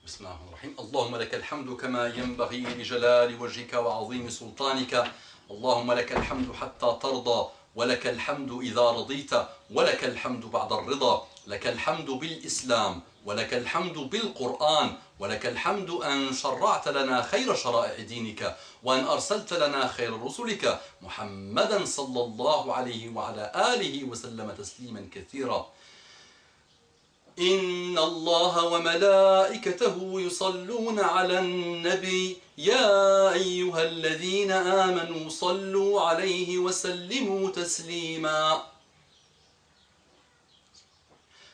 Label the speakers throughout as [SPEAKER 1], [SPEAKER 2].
[SPEAKER 1] بسم الله الرحمن الرحيم. اللهم لك الحمد كما ينبغي لجلال وجهك وعظيم سلطانك. اللهم لك الحمد حتى ترضى، ولك الحمد إذا رضيت، ولك الحمد بعد الرضا. لك الحمد بالإسلام، ولك الحمد بالقرآن، ولك الحمد أن شرعت لنا خير شرائع دينك، وأن أرسلت لنا خير رسلك محمدا صلى الله عليه وعلى آله وسلم تسليما كثيرا. إن الله وملائكته يصلون على النبي يا أيها الذين آمنوا صلوا عليه وسلموا تسليما.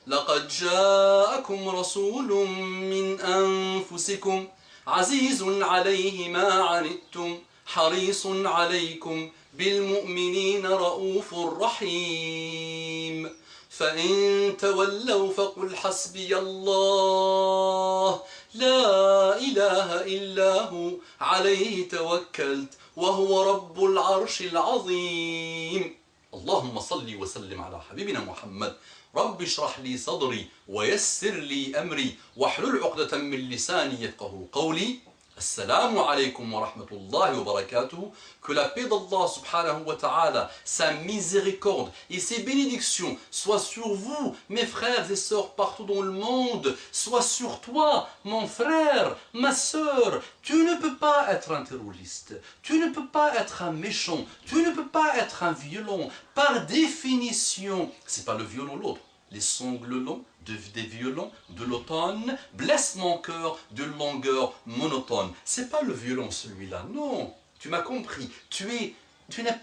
[SPEAKER 1] لقد جاءكم رسول من أنفسكم عزيز عليه ما عنتم حريص عليكم بالمؤمنين رؤوف رحيم. فإن تولوا فقل حسبي الله لا إله إلا هو عليه توكلت وهو رب العرش العظيم. اللهم صل وسلم على حبيبنا محمد. رب اشرح لي صدري ويسر لي أمري واحلل عقدة من لساني يفقهوا قولي. Assalamu alaikum wa rahmatullahi wa barakatuh. Que la paix d'Allah subhanahu wa ta'ala, sa miséricorde et ses bénédictions soient sur vous, mes frères et sœurs partout dans le monde, soient sur toi, mon frère, ma sœur. Tu ne peux pas être un terroriste, tu ne peux pas être un méchant, tu ne peux pas être un violent. Par définition, c'est pas le violon l'autre. Les sanglants des violons de l'automne blessent mon cœur de longueur monotone. C'est pas le violon celui-là, non. Tu m'as compris. Tu n'es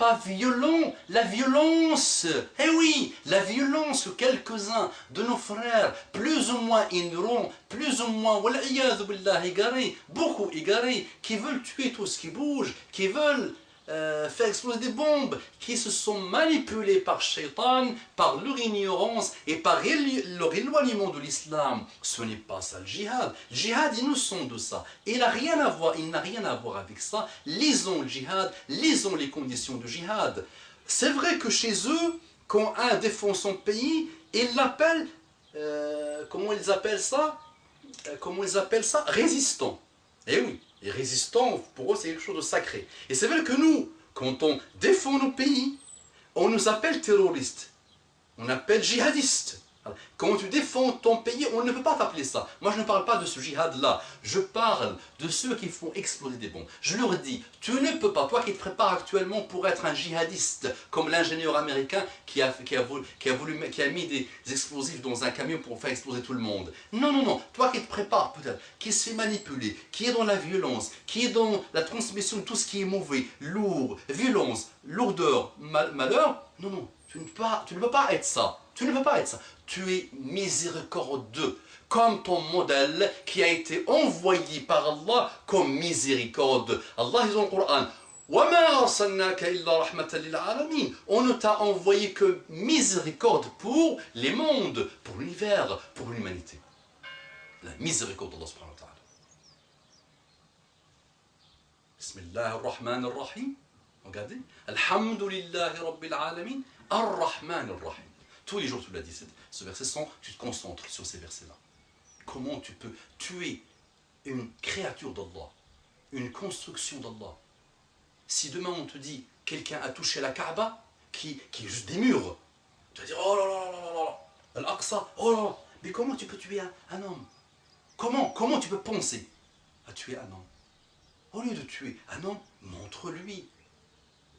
[SPEAKER 1] pas violent. La violence, eh oui, la violence que quelques-uns de nos frères, plus ou moins ignorants, plus ou moins, égarés, beaucoup égarés, qui veulent tuer tout ce qui bouge, qui veulent faire exploser des bombes, qui se sont manipulés par Shaitan, par leur ignorance et par leur éloignement de l'islam. Ce n'est pas ça le djihad. Le djihad, innocent de ça. Il n'a rien à voir, avec ça. Lisons le djihad, lisons les conditions du djihad. C'est vrai que chez eux, quand un défend son pays, ils l'appellent, comment ils appellent ça, résistant. Eh oui. Et résistants, pour eux, c'est quelque chose de sacré. Et c'est vrai que nous, quand on défend nos pays, on nous appelle terroristes. On appelle djihadistes. Quand tu défends ton pays, on ne peut pas t'appeler ça. Moi, je ne parle pas de ce djihad-là. Je parle de ceux qui font exploser des bombes. Je leur dis, tu ne peux pas, toi qui te prépares actuellement pour être un djihadiste, comme l'ingénieur américain qui a mis des explosifs dans un camion pour faire exploser tout le monde. Non, non, non. Toi qui te prépares peut-être, qui se fait manipuler, qui est dans la violence, qui est dans la transmission de tout ce qui est mauvais, lourd, violence, lourdeur, malheur. Non, non. Tu ne peux pas être ça. Tu ne peux pas être ça. Tu es miséricordieux, comme ton modèle qui a été envoyé par Allah comme miséricorde. Allah dit dans le Coran, on ne t'a envoyé que miséricorde pour les mondes, pour l'univers, pour l'humanité. La miséricorde d'Allah subhanahu wa ta'ala. Bismillah ar-Rahman ar-Rahim. Regardez. Alhamdulillahi Rabbil Alamin. Ar-Rahman ar-Rahim. Tous les jours tu l'as dit, ce verset, tu te concentres sur ces versets-là. Comment tu peux tuer une créature d'Allah, une construction d'Allah? Si demain on te dit, quelqu'un a touché la Kaaba, qui est juste des murs, tu vas dire, oh là là là là là là, Al-Aqsa, oh là là, mais comment tu peux tuer un homme? Comment tu peux penser à tuer un homme? Au lieu de tuer un homme, montre-lui,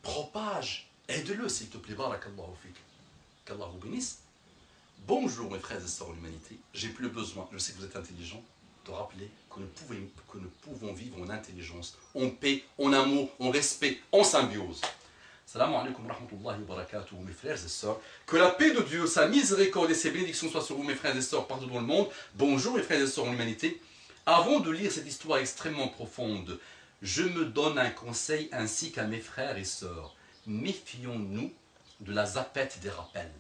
[SPEAKER 1] propage, aide-le s'il te plaît, barakallahu fik. Qu'Allah vous bénisse. Bonjour mes frères et sœurs en humanité. J'ai plus besoin, je sais que vous êtes intelligents, de rappeler que nous pouvons vivre en intelligence, en paix, en amour, en respect, en symbiose. Salam alaikum wa rahmatullahi wa barakatuh, mes frères et sœurs. Que la paix de Dieu, sa miséricorde et ses bénédictions soient sur vous, mes frères et sœurs, partout dans le monde. Bonjour mes frères et sœurs en humanité. Avant de lire cette histoire extrêmement profonde, je me donne un conseil ainsi qu'à mes frères et sœurs. Méfions-nous de la zappette des rappels.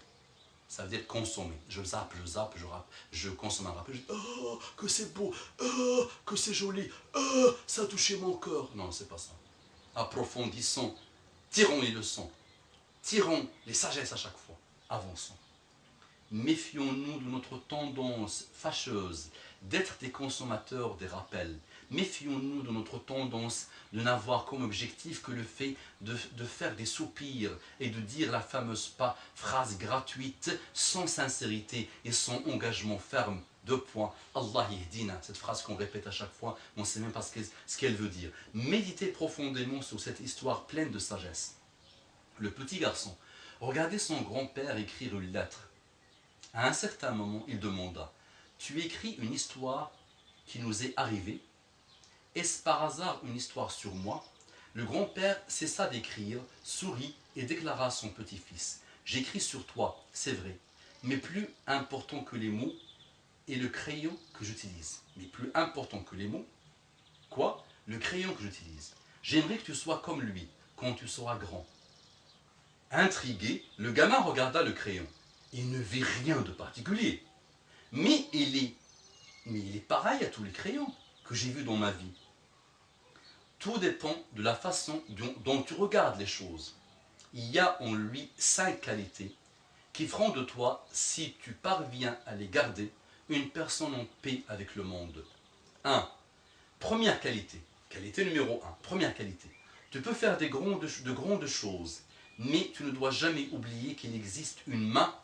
[SPEAKER 1] Ça veut dire consommer. Je zappe, je consomme un rappel. Je dis, oh, que c'est beau, oh, que c'est joli, oh, ça a touché mon cœur. Non, c'est pas ça. Méfions-nous de notre tendance fâcheuse d'être des consommateurs des rappels. Méfions-nous de notre tendance de n'avoir comme objectif que le fait de faire des soupirs et de dire la fameuse phrase gratuite sans sincérité et sans engagement ferme. Deux points. Allah yahdina, cette phrase qu'on répète à chaque fois, on ne sait même pas ce qu'elle veut dire. Méditez profondément sur cette histoire pleine de sagesse. Le petit garçon, regardez son grand-père écrire une lettre. À un certain moment, il demanda, « Tu écris une histoire qui nous est arrivée. Est-ce par hasard une histoire sur moi ?» Le grand-père cessa d'écrire, sourit et déclara à son petit-fils, « J'écris sur toi, c'est vrai, mais plus important que les mots est le crayon que j'utilise. » Mais plus important que les mots, quoi? Le crayon que j'utilise. J'aimerais que tu sois comme lui quand tu seras grand. Intrigué, le gamin regarda le crayon. Il ne vit rien de particulier. Mais il est pareil à tous les crayons que j'ai vus dans ma vie. Tout dépend de la façon dont tu regardes les choses. Il y a en lui 5 qualités qui feront de toi, si tu parviens à les garder, une personne en paix avec le monde. 1. Première qualité. Qualité numéro 1. Première qualité. Tu peux faire de grandes choses, mais tu ne dois jamais oublier qu'il existe une main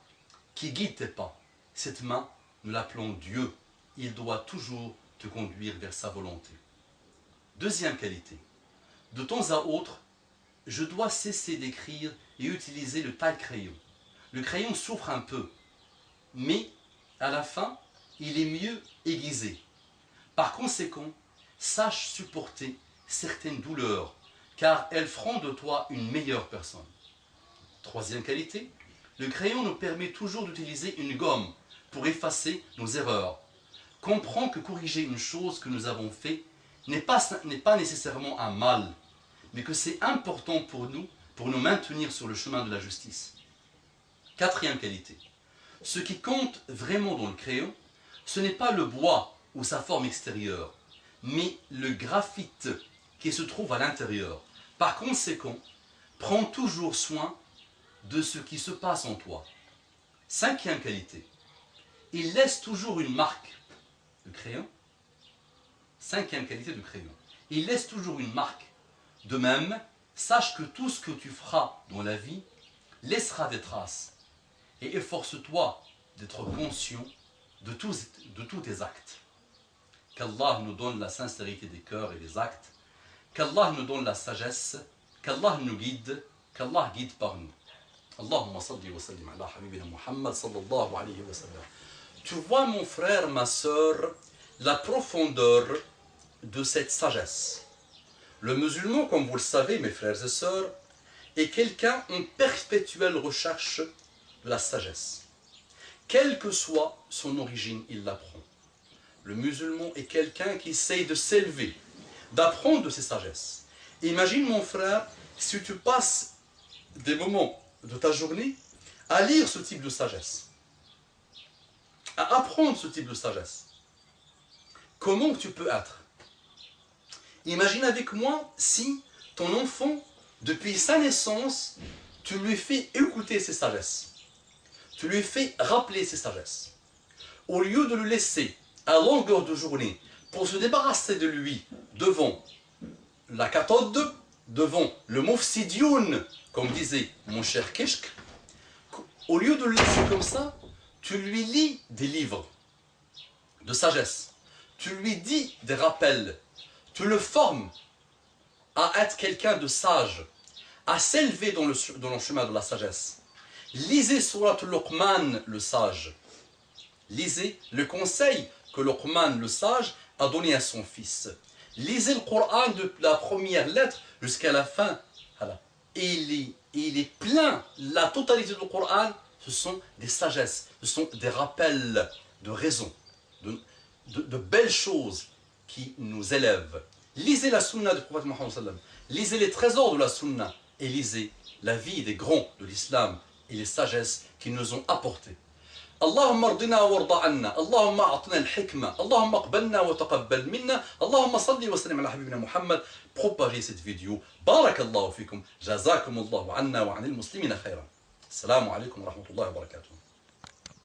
[SPEAKER 1] qui guide tes pas. Cette main, nous l'appelons Dieu. Il doit toujours te conduire vers sa volonté. Deuxième qualité. De temps à autre, je dois cesser d'écrire et utiliser le taille-crayon. Le crayon souffre un peu, mais à la fin, il est mieux aiguisé. Par conséquent, sache supporter certaines douleurs, car elles feront de toi une meilleure personne. Troisième qualité. Le crayon nous permet toujours d'utiliser une gomme pour effacer nos erreurs. Comprends que corriger une chose que nous avons faite n'est pas nécessairement un mal, mais que c'est important pour nous maintenir sur le chemin de la justice. Quatrième qualité. Ce qui compte vraiment dans le crayon, ce n'est pas le bois ou sa forme extérieure, mais le graphite qui se trouve à l'intérieur. Par conséquent, prends toujours soin de ce qui se passe en toi. Cinquième qualité. Il laisse toujours une marque. Le crayon. Cinquième qualité du crayon. Il laisse toujours une marque. De même, sache que tout ce que tu feras dans la vie laissera des traces. Et efforce-toi d'être conscient de tous tes actes. Qu'Allah nous donne la sincérité des cœurs et des actes. Qu'Allah nous donne la sagesse. Qu'Allah nous guide. Qu'Allah guide par nous. Allahumma salli wa sallim ala habibina Muhammad sallallahu alayhi wa sallam. Tu vois, mon frère, ma sœur, la profondeur de cette sagesse. Le musulman, comme vous le savez, mes frères et sœurs, est quelqu'un en perpétuelle recherche de la sagesse. Quelle que soit son origine, il l'apprend. Le musulman est quelqu'un qui essaye de s'élever, d'apprendre de ses sagesses. Imagine, mon frère, si tu passes des moments de ta journée à lire ce type de sagesse, à apprendre ce type de sagesse. Comment tu peux être? Imagine avec moi si ton enfant, depuis sa naissance, tu lui fais écouter ses sagesses. Tu lui fais rappeler ses sagesses. Au lieu de le laisser à longueur de journée pour se débarrasser de lui devant la cathode, devant le mufsidioun, comme disait mon cher Kishk, au lieu de le laisser comme ça, tu lui lis des livres de sagesse. Tu lui dis des rappels. Tu le formes à être quelqu'un de sage, à s'élever dans le chemin de la sagesse. Lisez Surat Luqman, le sage. Lisez le conseil que Luqman, le sage, a donné à son fils. Lisez le Coran de la première lettre jusqu'à la fin. Voilà. Et il est plein, la totalité du Coran, ce sont des sagesses, ce sont des rappels de raison, de belles choses qui nous élèvent. Lisez la sunna du prophète Mohammed sallam, lisez les trésors de la sunna et lisez la vie des grands de l'islam et les sagesses qu'ils nous ont apportées. اللهم ارضنا وارض عنا، اللهم اعطنا الحكمة، اللهم اقبلنا وتقبل منا، اللهم صل وسلم على حبيبنا محمد. Propagez cette vidéo. بارك الله فيكم، جزاكم الله عنا وعن المسلمين خيرا. السلام عليكم ورحمة الله وبركاته.